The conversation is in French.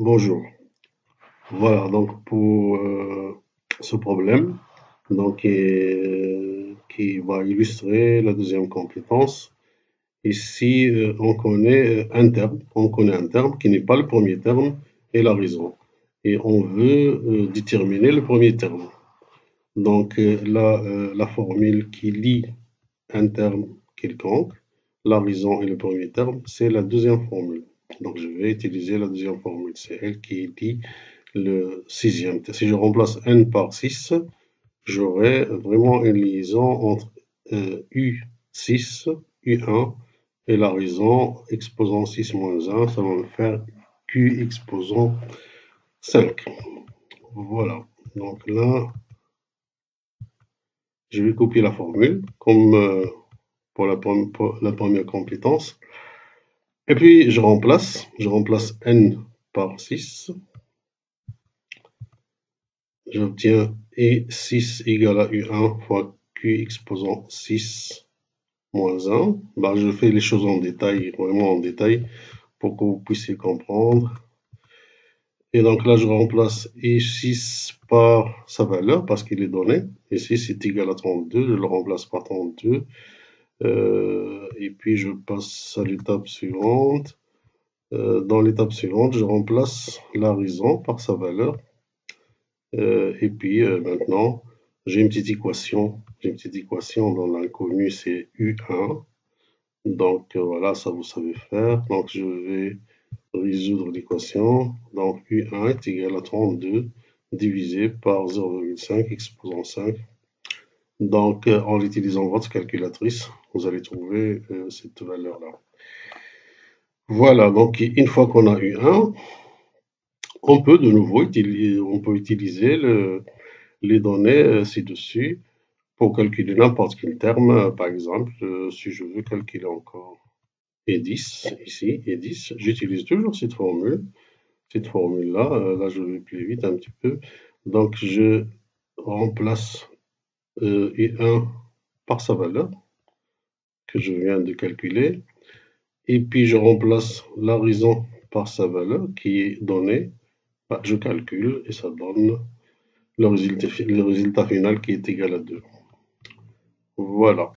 Bonjour. Voilà, donc pour ce problème, qui va illustrer la deuxième compétence. Ici, on connaît un terme qui n'est pas le premier terme et la raison. Et on veut déterminer le premier terme. La formule qui lie un terme quelconque, la raison et le premier terme, c'est la deuxième formule. Donc je vais utiliser la deuxième formule. C'est elle qui lie le sixième. Si je remplace n par 6, j'aurai vraiment une liaison entre U6, U1 et la raison exposant 6 moins 1, ça va me faire Q exposant 5. Voilà. Donc là, je vais copier la formule comme pour la première compétence. Et puis je remplace n par 6. J'obtiens E6 égale à U1 fois Q exposant 6 moins 1. Bah, je fais les choses en détail, vraiment en détail, pour que vous puissiez comprendre. Et donc là, je remplace E6 par sa valeur, parce qu'il est donné. E6 est égal à 32, je le remplace par 32. Et puis, je passe à l'étape suivante. Dans l'étape suivante, je remplace la raison par sa valeur. Et puis maintenant, j'ai une petite équation. J'ai une petite équation dans l'inconnu, c'est U1. Donc voilà, ça vous savez faire. Donc je vais résoudre l'équation. Donc U1 est égal à 32 divisé par 0,5 exposant 5. Donc en utilisant votre calculatrice, vous allez trouver cette valeur-là. Voilà, donc une fois qu'on a U1, on peut de nouveau utiliser les données ci-dessus pour calculer n'importe quel terme. Par exemple, si je veux calculer encore E10, ici, E10, j'utilise toujours cette formule. Cette formule-là, là je vais plus vite un petit peu. Donc je remplace E1 par sa valeur que je viens de calculer. Et puis je remplace la raison par sa valeur qui est donnée. Bah, je calcule et ça donne le résultat final qui est égal à 2. Voilà.